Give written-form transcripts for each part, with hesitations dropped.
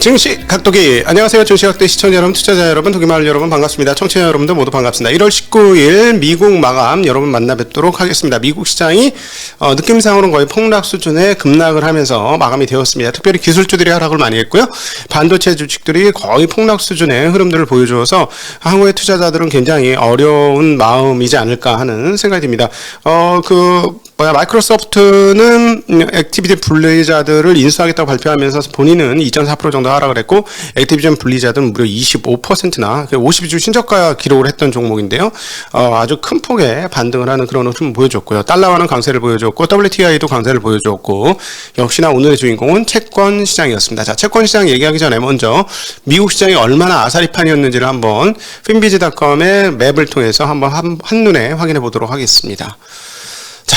증시 각도기. 안녕하세요. 증시 각도 시청자 여러분, 투자자 여러분, 도기마을 여러분 반갑습니다. 청취자 여러분들 모두 반갑습니다. 1월 19일 미국 마감 여러분 만나 뵙도록 하겠습니다. 미국 시장이 느낌상으로는 거의 폭락 수준의 급락을 하면서 마감이 되었습니다. 특별히 기술주들이 하락을 많이 했고요. 반도체 주식들이 거의 폭락 수준의 흐름들을 보여주어서 한국의 투자자들은 굉장히 어려운 마음이지 않을까 하는 생각이 듭니다. 마이크로소프트는 액티비전 블리자드를 인수하겠다고 발표하면서 본인은 2.4% 정도 하락을 했고, 액티비전 블리자드는 무려 25%나 50주 신저가 기록을 했던 종목인데요. 아주 큰 폭의 반등을 하는 그런 흐름을 보여줬고요. 달러화는 강세를 보여줬고, WTI도 강세를 보여줬고, 역시나 오늘의 주인공은 채권 시장이었습니다. 자, 채권 시장 얘기하기 전에 먼저 미국 시장이 얼마나 아사리판이었는지를 한번 finbiz.com의 맵을 통해서 한번 한눈에 확인해 보도록 하겠습니다. 자,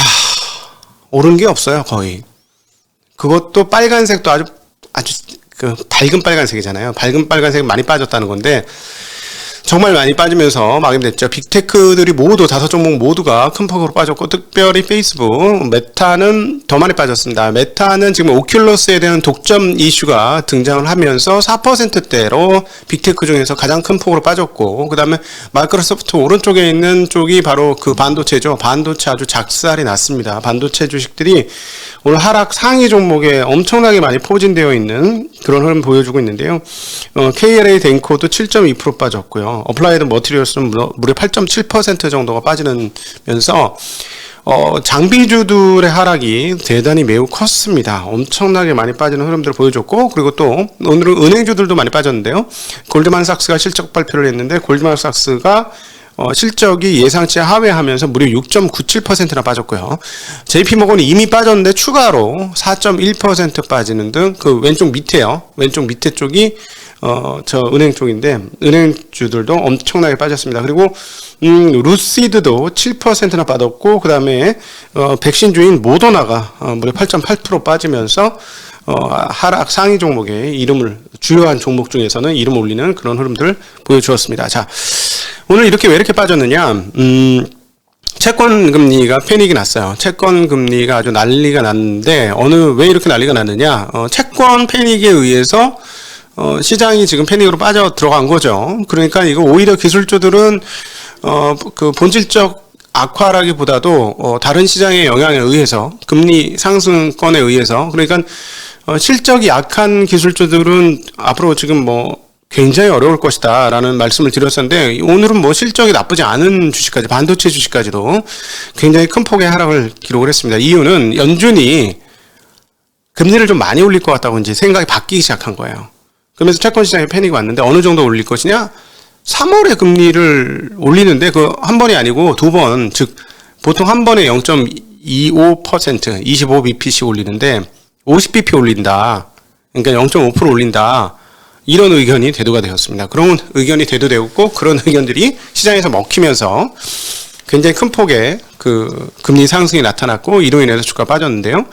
오른 게 없어요, 거의. 그것도 빨간색도 아주 밝은 빨간색이잖아요. 밝은 빨간색이 많이 빠졌다는 건데, 정말 많이 빠지면서 마감됐죠. 빅테크들이 모두 5종목 모두가 큰 폭으로 빠졌고, 특별히 페이스북, 메타는 더 많이 빠졌습니다. 메타는 지금 오큘러스에 대한 독점 이슈가 등장을 하면서 4%대로 빅테크 중에서 가장 큰 폭으로 빠졌고, 그 다음에 마이크로소프트 오른쪽에 있는 쪽이 바로 그 반도체죠. 반도체 아주 작살이 났습니다. 반도체 주식들이 오늘 하락 상위 종목에 엄청나게 많이 포진되어 있는 그런 흐름 보여주고 있는데요. KLA 덴코도 7.2% 빠졌고요. 어플라이드 머티리얼스는 무려 8.7% 정도가 빠지면서 장비주들의 하락이 대단히 매우 컸습니다. 엄청나게 많이 빠지는 흐름들을 보여줬고, 그리고 또 오늘은 은행주들도 많이 빠졌는데요. 골드만삭스가 실적 발표를 했는데, 골드만삭스가 실적이 예상치 하회하면서 무려 6.97%나 빠졌고요. JP모건이 이미 빠졌는데 추가로 4.1% 빠지는 등 그 왼쪽 밑에요. 왼쪽 밑에 쪽이 저 은행 쪽인데, 은행주들도 엄청나게 빠졌습니다. 그리고 루시드도 7%나 빠졌고, 그 다음에 백신주인 모더나가 무려 8.8% 빠지면서 하락 상위 종목의 이름을, 주요한 종목 중에서는 이름 올리는 그런 흐름들을 보여주었습니다. 자, 오늘 왜 이렇게 빠졌느냐? 채권 금리가 패닉이 났어요. 채권 금리가 아주 난리가 났는데, 왜 이렇게 난리가 났느냐? 채권 패닉에 의해서 시장이 지금 패닉으로 빠져 들어간 거죠. 그러니까 이거 오히려 기술주들은 그 본질적 악화라기보다도 다른 시장의 영향에 의해서, 금리 상승권에 의해서, 그러니까 실적이 약한 기술주들은 앞으로 지금 굉장히 어려울 것이다 라는 말씀을 드렸었는데, 오늘은 실적이 나쁘지 않은 주식까지, 반도체 주식까지도 굉장히 큰 폭의 하락을 기록을 했습니다. 이유는 연준이 금리를 좀 많이 올릴 것 같다고 이제 생각이 바뀌기 시작한 거예요. 그러면서 채권 시장에 패닉이 왔는데, 어느 정도 올릴 것이냐? 3월에 금리를 올리는데 한 번이 아니고 두 번, 즉 보통 한 번에 0.25%, 25bp씩 올리는데 50bp 올린다. 그러니까 0.5% 올린다. 이런 의견이 대두가 되었습니다. 그런 의견이 대두되었고, 그런 의견들이 시장에서 먹히면서 굉장히 큰 폭의 그 금리 상승이 나타났고, 이로 인해서 주가가 빠졌는데요.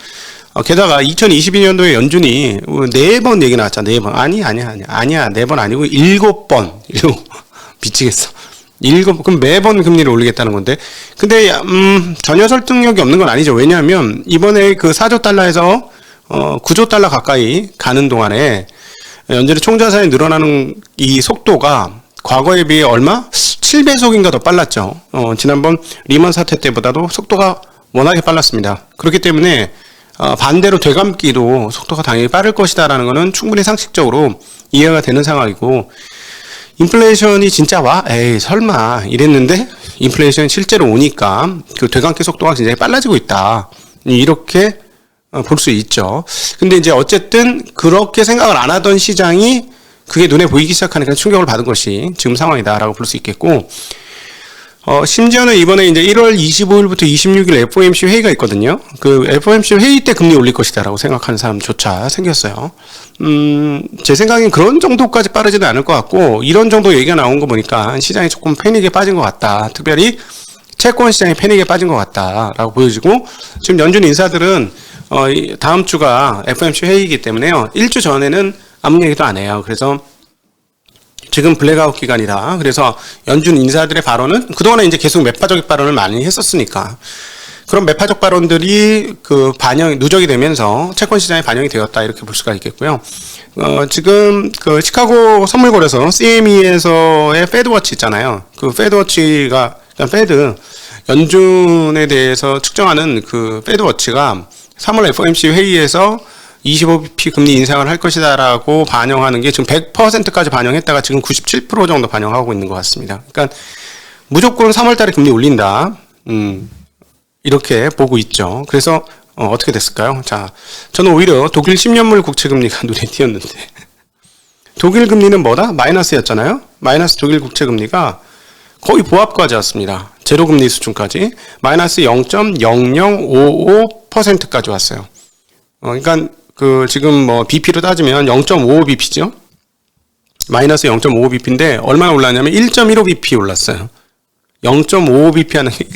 게다가 2022년도에 연준이 4번 얘기 나왔잖아. 4번. 아니야. 4번 아니고 7번. 미치겠어. 그럼 매번 금리를 올리겠다는 건데. 근데, 전혀 설득력이 없는 건 아니죠. 왜냐하면, 이번에 그 4조 달러에서, 9조 달러 가까이 가는 동안에, 연준의 총자산이 늘어나는 이 속도가 과거에 비해 얼마? 7배속인가 더 빨랐죠. 지난번 리먼 사태 때보다도 속도가 워낙에 빨랐습니다. 그렇기 때문에, 반대로 되감기도 속도가 당연히 빠를 것이다라는 것은 충분히 상식적으로 이해가 되는 상황이고, 인플레이션이 진짜 와? 에이, 설마. 이랬는데, 인플레이션이 실제로 오니까 그 되감기 속도가 굉장히 빨라지고 있다. 이렇게 볼 수 있죠. 근데 이제 어쨌든 그렇게 생각을 안 하던 시장이 그게 눈에 보이기 시작하니까 충격을 받은 것이 지금 상황이다라고 볼 수 있겠고, 심지어는 이번에 이제 1월 25일부터 26일 FOMC 회의가 있거든요. 그 FOMC 회의 때 금리 올릴 것이다라고 생각하는 사람조차 생겼어요. 제 생각엔 그런 정도까지 빠르지는 않을 것 같고, 이런 정도 얘기가 나온 거 보니까 시장이 조금 패닉에 빠진 것 같다. 특별히 채권 시장이 패닉에 빠진 것 같다라고 보여지고, 지금 연준 인사들은 다음 주가 FOMC 회의이기 때문에요. 1주 전에는 아무 얘기도 안 해요. 그래서 지금 블랙아웃 기간이다. 그래서 연준 인사들의 발언은 그동안에 이제 계속 매파적인 발언을 많이 했었으니까 그런 매파적 발언들이 그 누적이 되면서 채권 시장에 반영이 되었다 이렇게 볼 수가 있겠고요. 지금 그 시카고 선물거래소 CME에서의 페드워치 있잖아요. 그 페드워치가 페드 연준에 대해서 측정하는 그 페드워치가 3월 FOMC 회의에서 25bp 금리 인상을 할 것이다라고 반영하는 게 지금 100%까지 반영했다가 지금 97% 정도 반영하고 있는 것 같습니다. 그러니까 무조건 3월달에 금리 올린다. 이렇게 보고 있죠. 그래서 어떻게 됐을까요? 자, 저는 오히려 독일 10년물 국채 금리가 눈에 띄었는데 독일 금리는 뭐다? 마이너스였잖아요. 마이너스 독일 국채 금리가 거의 보합까지 왔습니다. 제로 금리 수준까지 마이너스 0.0055%까지 왔어요. 그러니까 그 지금 뭐 BP로 따지면 0.55bp죠. 마이너스 0.55bp인데 얼마나 올랐냐면 1.15bp 올랐어요. 0.55bp 하는 게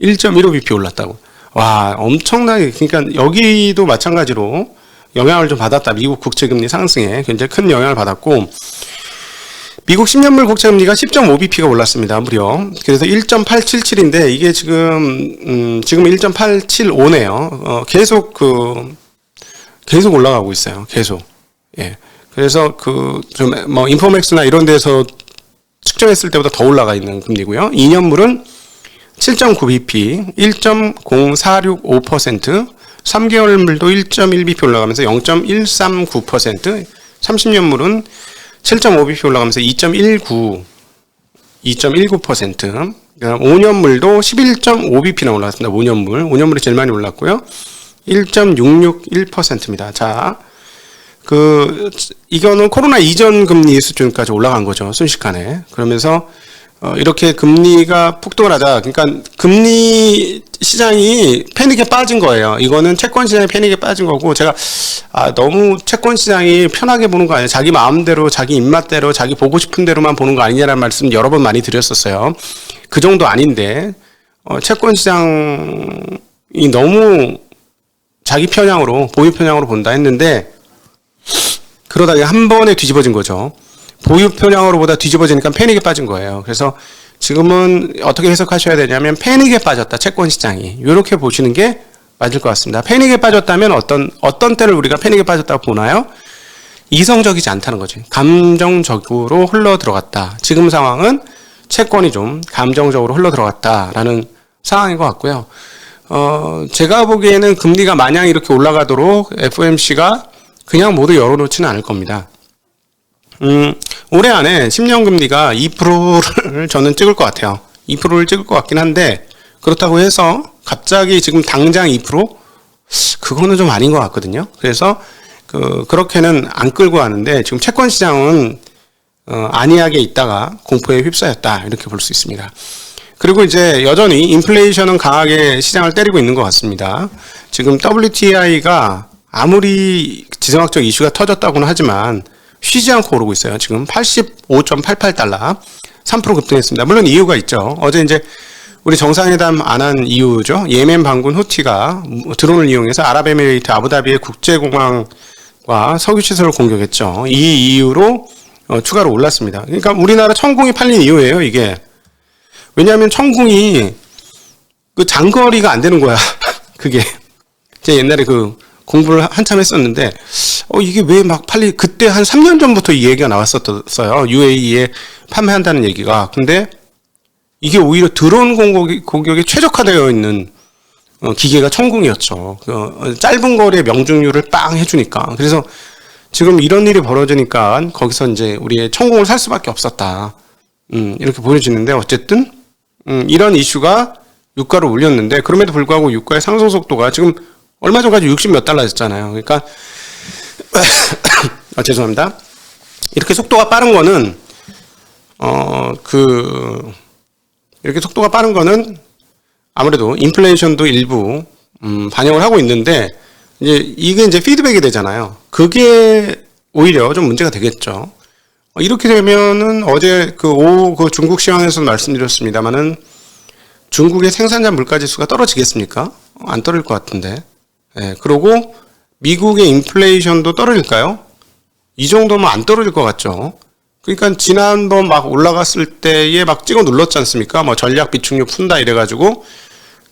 1.15bp 올랐다고. 와, 엄청나게, 그러니까 여기도 마찬가지로 영향을 좀 받았다. 미국 국채금리 상승에 굉장히 큰 영향을 받았고, 미국 10년물 국채금리가 10.5bp가 올랐습니다. 무려. 그래서 1.877인데, 이게 지금 1.875네요. 계속 올라가고 있어요. 계속. 예. 그래서 좀 인포맥스나 이런 데서 측정했을 때보다 더 올라가 있는 금리고요. 2년물은 7.9bp, 1.0465%, 3개월물도 1.1bp 올라가면서 0.139%, 30년물은 7.5bp 올라가면서 2.19%, 5년물도 11.5bp나 올라갔습니다. 5년물이 제일 많이 올랐고요. 1.661%입니다. 자, 이거는 코로나 이전 금리 수준까지 올라간 거죠. 순식간에. 그러면서 이렇게 금리가 폭등을 하자. 그러니까 금리 시장이 패닉에 빠진 거예요. 이거는 채권 시장이 패닉에 빠진 거고, 제가 너무 채권 시장이 편하게 보는 거 아니에요. 자기 마음대로, 자기 입맛대로, 자기 보고 싶은 대로만 보는 거 아니냐라는 말씀 여러 번 많이 드렸었어요. 그 정도 아닌데 채권 시장이 너무 자기 편향으로, 보유 편향으로 본다 했는데 그러다가 한 번에 뒤집어진 거죠. 보유 편향으로 보다 뒤집어지니까 패닉에 빠진 거예요. 그래서 지금은 어떻게 해석하셔야 되냐면 패닉에 빠졌다, 채권 시장이. 이렇게 보시는 게 맞을 것 같습니다. 패닉에 빠졌다면 어떤 때를 우리가 패닉에 빠졌다고 보나요? 이성적이지 않다는 거지. 감정적으로 흘러 들어갔다. 지금 상황은 채권이 좀 감정적으로 흘러 들어갔다라는 상황인 것 같고요. 제가 보기에는 금리가 마냥 이렇게 올라가도록 FOMC가 그냥 모두 열어놓지는 않을 겁니다. 올해 안에 10년 금리가 2%를 저는 찍을 것 같아요. 2%를 찍을 것 같긴 한데, 그렇다고 해서 갑자기 지금 당장 2%? 그거는 좀 아닌 것 같거든요. 그래서 그렇게는 안 끌고 가는데, 지금 채권 시장은 안이하게 있다가 공포에 휩싸였다, 이렇게 볼 수 있습니다. 그리고 이제 여전히 인플레이션은 강하게 시장을 때리고 있는 것 같습니다. 지금 WTI가 아무리 지정학적 이슈가 터졌다고는 하지만 쉬지 않고 오르고 있어요. 지금 85.88달러, 3% 급등했습니다. 물론 이유가 있죠. 어제 이제 우리 정상회담 안 한 이유죠. 예멘 반군 후티가 드론을 이용해서 아랍에미레이트 아부다비의 국제공항과 석유시설을 공격했죠. 이 이유로 추가로 올랐습니다. 그러니까 우리나라 천궁이 팔린 이유예요, 이게. 왜냐하면 천궁이 장거리가 안 되는 거야. 그게. 제가 옛날에 공부를 한참 했었는데, 이게 왜 막 그때 한 3년 전부터 이 얘기가 나왔었어요. UAE에 판매한다는 얘기가. 근데 이게 오히려 드론 공격에 최적화되어 있는 기계가 천궁이었죠. 짧은 거리의 명중률을 빵 해주니까. 그래서 지금 이런 일이 벌어지니까 거기서 이제 우리의 천궁을 살 수밖에 없었다. 이렇게 보여지는데, 어쨌든 이런 이슈가 유가를 올렸는데, 그럼에도 불구하고 유가의 상승 속도가 지금 얼마 전까지 60 몇 달러였잖아요. 그러니까 죄송합니다. 이렇게 속도가 빠른 거는 이렇게 속도가 빠른 거는 아무래도 인플레이션도 일부 반영을 하고 있는데, 이게 이제 피드백이 되잖아요. 그게 오히려 좀 문제가 되겠죠. 이렇게 되면은 어제 중국 시황에서 말씀드렸습니다만은 중국의 생산자 물가지수가 떨어지겠습니까? 안 떨어질 것 같은데. 예, 그리고 미국의 인플레이션도 떨어질까요? 이 정도면 안 떨어질 것 같죠. 그러니까 지난번 막 올라갔을 때에 막 찍어 눌렀지 않습니까? 뭐 전략 비축률 푼다 이래가지고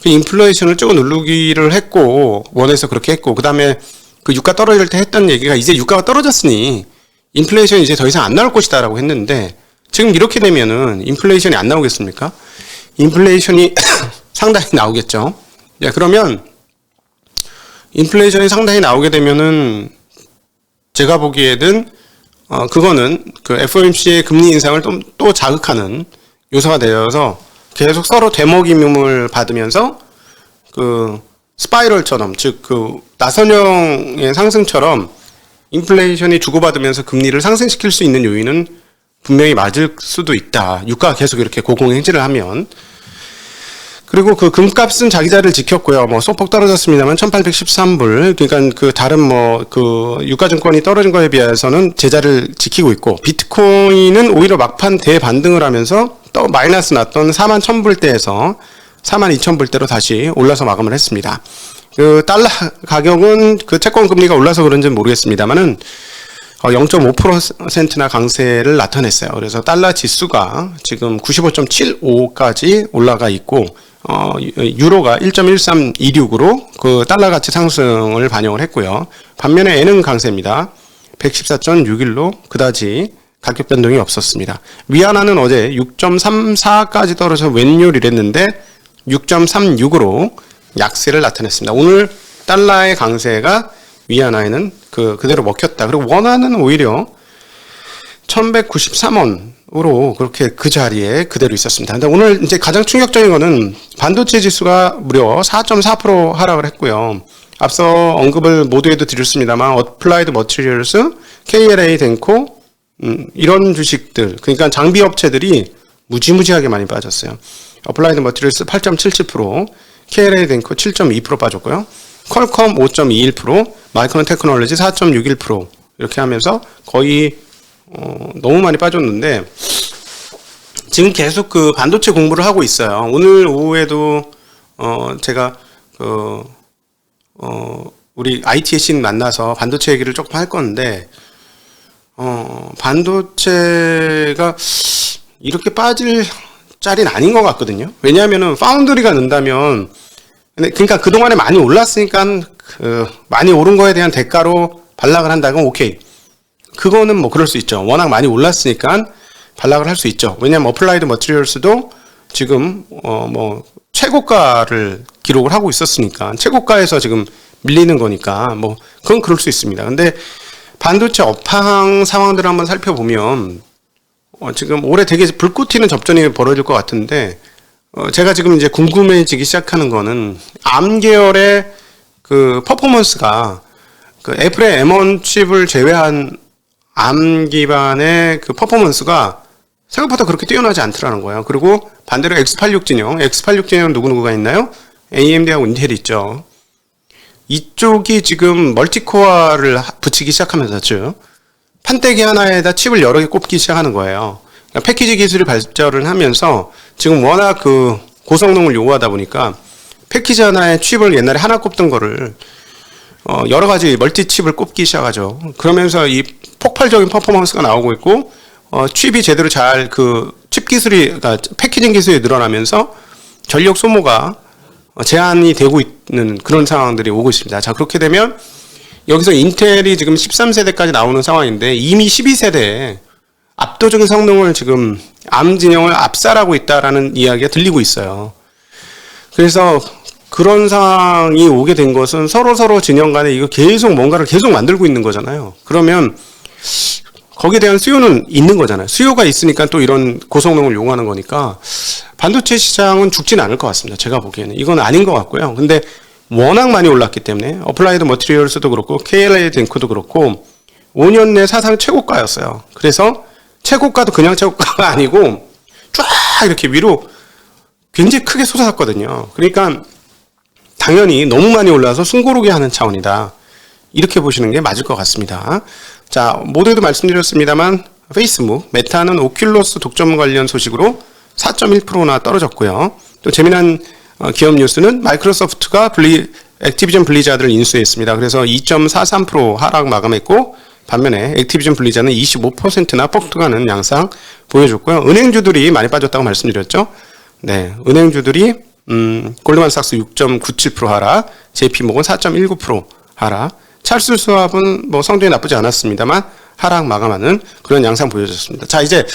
그 인플레이션을 쪼고 누르기를 했고, 원에서 그렇게 했고, 그 다음에 그 유가 떨어질 때 했던 얘기가 이제 유가가 떨어졌으니 인플레이션이 이제 더 이상 안 나올 것이다라고 했는데, 지금 이렇게 되면은 인플레이션이 안 나오겠습니까? 인플레이션이 상당히 나오겠죠. 야, 그러면 인플레이션이 상당히 나오게 되면은 제가 보기에는 그거는 그 FOMC의 금리 인상을 또 자극하는 요소가 되어서 계속 서로 되먹임을 받으면서 그 스파이럴처럼, 즉 그 나선형의 상승처럼 인플레이션이 주고받으면서 금리를 상승시킬 수 있는 요인은 분명히 맞을 수도 있다. 유가가 계속 이렇게 고공행진을 하면. 그리고 그 금값은 자기 자리를 지켰고요. 뭐 소폭 떨어졌습니다만 1813불. 그러니까 그 다른 뭐 그 유가증권이 떨어진 거에 비해서는 제자리를 지키고 있고, 비트코인은 오히려 막판 대반등을 하면서 또 마이너스 났던 41,000불대에서 42,000불대로 다시 올라서 마감을 했습니다. 그 달러 가격은 그 채권 금리가 올라서 그런지는 모르겠습니다만은 0.5%나 강세를 나타냈어요. 그래서 달러 지수가 지금 95.75까지 올라가 있고, 유로가 1.1326으로 그 달러 가치 상승을 반영을 했고요. 반면에 엔은 강세입니다. 114.61로 그다지 가격 변동이 없었습니다. 위안화는 어제 6.34까지 떨어져 웬요리랬는데 6.36으로 약세를 나타냈습니다. 오늘 달러의 강세가 위안화에는 그대로 먹혔다. 그리고 원화는 오히려 1193원으로 그렇게 그 자리에 그대로 있었습니다. 근데 오늘 이제 가장 충격적인 거는 반도체 지수가 무려 4.4% 하락을 했고요. 앞서 언급을 모두에도 드렸습니다만 어플라이드 머티리얼스, KLA 덴코 이런 주식들, 그러니까 장비 업체들이 무지무지하게 많이 빠졌어요. 어플라이드 머티리얼스 8.77%, KLA 덴코 7.2% 빠졌고요. 퀄컴 5.21%, 마이크론 테크놀로지 4.61% 이렇게 하면서 거의 너무 많이 빠졌는데, 지금 계속 그 반도체 공부를 하고 있어요. 오늘 오후에도 제가 우리 IT의 신 만나서 반도체 얘기를 조금 할 건데, 반도체가 이렇게 빠질 자리는 아닌 것 같거든요. 왜냐하면은 파운드리가 는다면, 그러니까 그동안에 많이 올랐으니까 많이 오른 거에 대한 대가로 반락을 한다면 오케이. 그거는 뭐 그럴 수 있죠. 워낙 많이 올랐으니까 반락을 할 수 있죠. 왜냐하면 어플라이드 머티리얼스도 지금 뭐 최고가를 기록을 하고 있었으니까, 최고가에서 지금 밀리는 거니까 뭐 그건 그럴 수 있습니다. 근데 반도체 업황 상황들을 한번 살펴보면 지금 올해 되게 불꽃 튀는 접전이 벌어질 것 같은데, 제가 지금 이제 궁금해지기 시작하는 거는 암 계열의 그 퍼포먼스가 그 애플의 M1 칩을 제외한 암 기반의 그 퍼포먼스가 생각보다 그렇게 뛰어나지 않더라는 거예요. 그리고 반대로 X86 진영 누구누구가 있나요? AMD하고 인텔이 있죠. 이쪽이 지금 멀티코어를 붙이기 시작하면서 즉 판때기 하나에다 칩을 여러 개 꼽기 시작하는 거예요. 그러니까 패키지 기술이 발전을 하면서 지금 워낙 그 고성능을 요구하다 보니까 패키지 하나에 칩을 옛날에 하나 꼽던 거를 여러 가지 멀티 칩을 꼽기 시작하죠. 그러면서 이 폭발적인 퍼포먼스가 나오고 있고, 칩이 제대로 잘 그 칩 기술이, 그러니까 패키징 기술이 늘어나면서 전력 소모가 제한이 되고 있는 그런 상황들이 오고 있습니다. 자, 그렇게 되면 여기서 인텔이 지금 13세대까지 나오는 상황인데 이미 12세대에 압도적인 성능을 지금 암 진영을 압살하고 있다라는 이야기가 들리고 있어요. 그래서 그런 상황이 오게 된 것은 서로 진영 간에 이거 계속 뭔가를 계속 만들고 있는 거잖아요. 그러면 거기에 대한 수요는 있는 거잖아요. 수요가 있으니까 또 이런 고성능을 요구하는 거니까 반도체 시장은 죽지는 않을 것 같습니다. 제가 보기에는 이건 아닌 것 같고요. 근데 워낙 많이 올랐기 때문에 어플라이드 머티리얼스도 그렇고 KLA 덴코도 그렇고 5년 내 사상 최고가였어요. 그래서 최고가도 그냥 최고가가 아니고 쫙 이렇게 위로 굉장히 크게 솟았거든요. 그러니까 당연히 너무 많이 올라서 숨고르게 하는 차원이다. 이렇게 보시는 게 맞을 것 같습니다. 자, 모두에도 말씀드렸습니다만 페이스북, 메타는 오큘러스 독점 관련 소식으로 4.1%나 떨어졌고요. 또 재미난 기업 뉴스는 마이크로소프트가 액티비전 블리자드를 인수했습니다. 그래서 2.43% 하락 마감했고, 반면에 액티비전 블리자드는 25%나 폭등하는 양상 보여줬고요. 은행주들이 많이 빠졌다고 말씀드렸죠. 네, 은행주들이 골드만삭스 6.97% 하락, JP모건 4.19% 하락. 찰스 수합은 뭐 성적이 나쁘지 않았습니다만 하락 마감하는 그런 양상 보여졌습니다. 자, 이제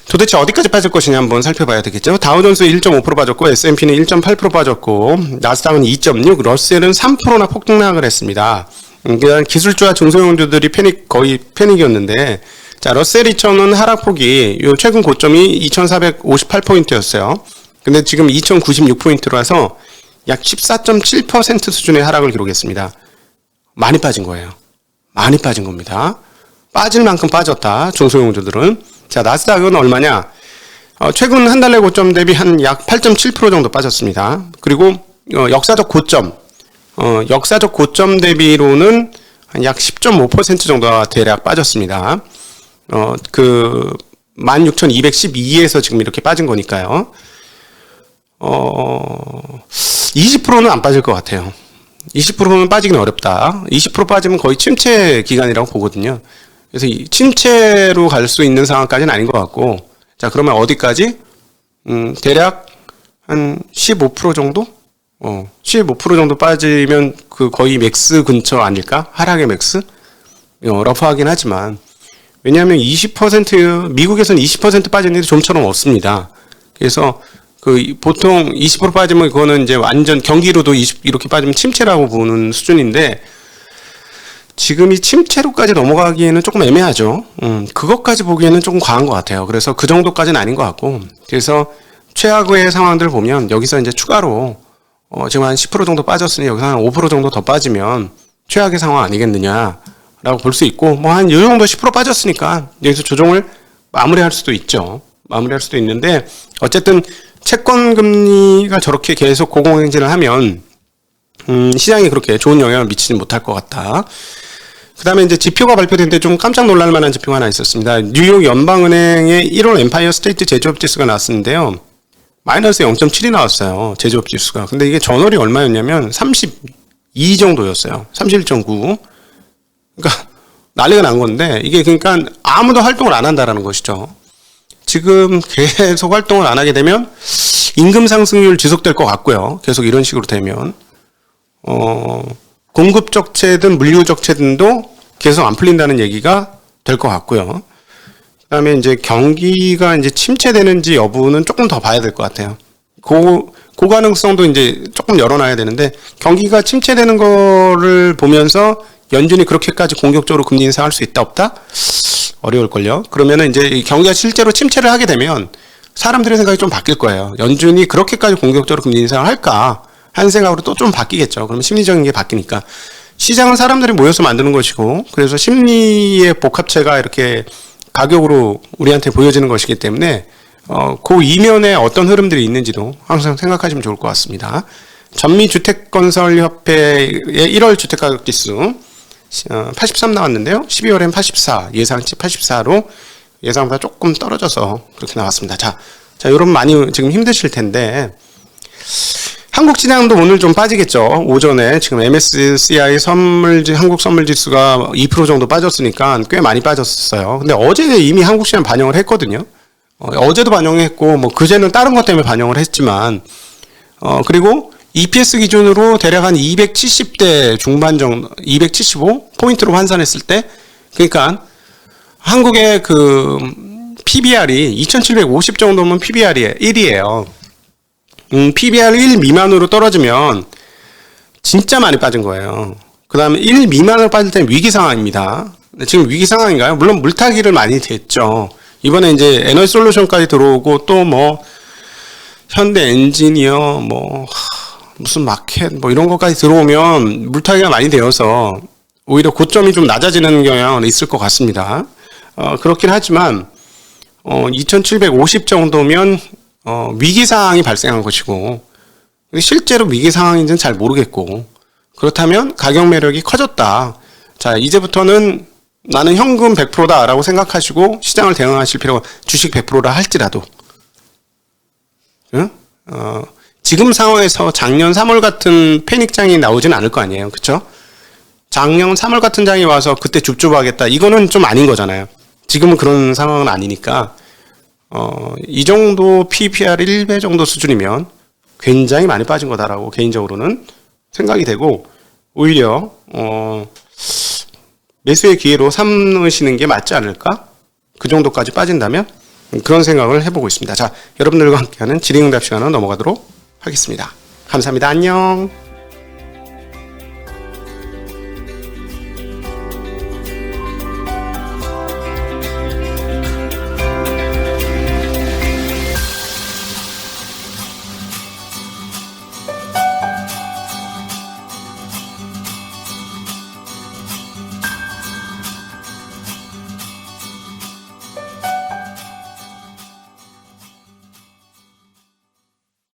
도대체 어디까지 빠질 것이냐 한번 살펴봐야 되겠죠. 다우존스 1.5% 빠졌고, S&P는 1.8% 빠졌고, 나스닥은 2.6%, 러셀은 3%나 폭락을 했습니다. 그러니까 기술주와 중소형주들이 거의 패닉이었는데, 자, 러셀 2000은 하락폭이 요 최근 고점이 2458포인트였어요. 근데 지금 2096포인트라서 약 14.7% 수준의 하락을 기록했습니다. 많이 빠진 거예요. 많이 빠진 겁니다. 빠질 만큼 빠졌다. 중소형주들은. 자, 나스닥은 얼마냐? 최근 한 달 내 고점 대비 한 약 8.7% 정도 빠졌습니다. 그리고 역사적 고점 대비로는 한 약 10.5% 정도가 대략 빠졌습니다. 16,212에서 지금 이렇게 빠진 거니까요. 20%는 안 빠질 것 같아요. 20%는 빠지기는 어렵다. 20% 빠지면 거의 침체 기간이라고 보거든요. 그래서 이 침체로 갈 수 있는 상황까지는 아닌 것 같고, 자, 그러면 어디까지? 대략 한 15% 정도? 15% 정도 빠지면 그 거의 맥스 근처 아닐까? 하락의 맥스? 러프하긴 하지만, 왜냐하면 20%, 미국에서는 20% 빠지는 일이 좀처럼 없습니다. 그래서 보통 20% 빠지면 그거는 이제 완전 경기로도 이렇게 빠지면 침체라고 보는 수준인데, 지금 이 침체로까지 넘어가기에는 조금 애매하죠. 그것까지 보기에는 조금 과한 것 같아요. 그래서 그 정도까지는 아닌 것 같고, 그래서 최악의 상황들을 보면 여기서 이제 추가로 지금 한 10% 정도 빠졌으니 여기서 한 5% 정도 더 빠지면 최악의 상황 아니겠느냐라고 볼 수 있고, 뭐 한 이 정도 10% 빠졌으니까 여기서 조정을 마무리할 수도 있죠. 마무리할 수도 있는데, 어쨌든 채권 금리가 저렇게 계속 고공행진을 하면 시장에 그렇게 좋은 영향을 미치지 못할 것 같다. 그 다음에 이제 지표가 발표됐는데 좀 깜짝 놀랄 만한 지표가 하나 있었습니다. 뉴욕 연방은행의 1월 엠파이어 스테이트 제조업 지수가 나왔었는데요. 마이너스 0.7이 나왔어요. 제조업 지수가. 근데 이게 전월이 얼마였냐면 32 정도였어요. 31.9. 그러니까 난리가 난 건데, 이게 그러니까 아무도 활동을 안 한다라는 것이죠. 지금 계속 활동을 안 하게 되면 임금 상승률 지속될 것 같고요. 계속 이런 식으로 되면. 공급 적체든 물류 적체든도 계속 안 풀린다는 얘기가 될 것 같고요. 그 다음에 이제 경기가 이제 침체되는지 여부는 조금 더 봐야 될 것 같아요. 그 가능성도 이제 조금 열어놔야 되는데, 경기가 침체되는 거를 보면서 연준이 그렇게까지 공격적으로 금리 인상할 수 있다 없다? 어려울걸요. 그러면은 이제 경기가 실제로 침체를 하게 되면 사람들의 생각이 좀 바뀔 거예요. 연준이 그렇게까지 공격적으로 금리 인상을 할까? 한 생각으로 또 좀 바뀌겠죠. 그러면 심리적인 게 바뀌니까. 시장은 사람들이 모여서 만드는 것이고, 그래서 심리의 복합체가 이렇게 가격으로 우리한테 보여지는 것이기 때문에 그 이면에 어떤 흐름들이 있는지도 항상 생각하시면 좋을 것 같습니다. 전미주택건설협회의 1월 주택가격지수 83 나왔는데요. 12월엔 84, 예상치 84로 예상보다 조금 떨어져서 그렇게 나왔습니다. 자, 여러분 많이 지금 힘드실 텐데, 한국 시장도 오늘 좀 빠지겠죠. 오전에 지금 MSCI 한국 선물 지수가 2% 정도 빠졌으니까 꽤 많이 빠졌어요. 근데 어제 이미 한국 시장 반영을 했거든요. 어제도 반영했고, 뭐 그제는 다른 것 때문에 반영을 했지만, 그리고 EPS 기준으로 대략 한 270대 중반 정도, 275포인트로 환산했을 때, 그러니까 한국의 그 PBR이 2750 정도면 PBR이 1이에요. PBR 1 미만으로 떨어지면 진짜 많이 빠진 거예요. 그 다음에 1 미만으로 빠질 때는 위기 상황입니다. 지금 위기 상황인가요? 물론 물타기를 많이 됐죠. 이번에 이제 에너지솔루션까지 들어오고, 또 뭐 현대 엔지니어, 뭐 무슨 마켓 뭐 이런 것까지 들어오면 물타기가 많이 되어서 오히려 고점이 좀 낮아지는 경향은 있을 것 같습니다. 그렇긴 하지만 2750 정도면 위기 상황이 발생한 것이고, 실제로 위기 상황인지는 잘 모르겠고, 그렇다면 가격 매력이 커졌다. 자, 이제부터는 나는 현금 100%다 라고 생각하시고 시장을 대응하실 필요가, 주식 100%라 할지라도, 응? 지금 상황에서 작년 3월 같은 패닉장이 나오진 않을 거 아니에요. 그쵸? 작년 3월 같은 장이 와서 그때 줍줍하겠다, 이거는 좀 아닌 거잖아요. 지금은 그런 상황은 아니니까, 이 정도 PBR 1배 정도 수준이면 굉장히 많이 빠진 거다라고 개인적으로는 생각이 되고, 오히려 매수의 기회로 삼으시는 게 맞지 않을까? 그 정도까지 빠진다면 그런 생각을 해보고 있습니다. 자, 여러분들과 함께하는 질의응답 시간으로 넘어가도록 하겠습니다. 감사합니다. 안녕.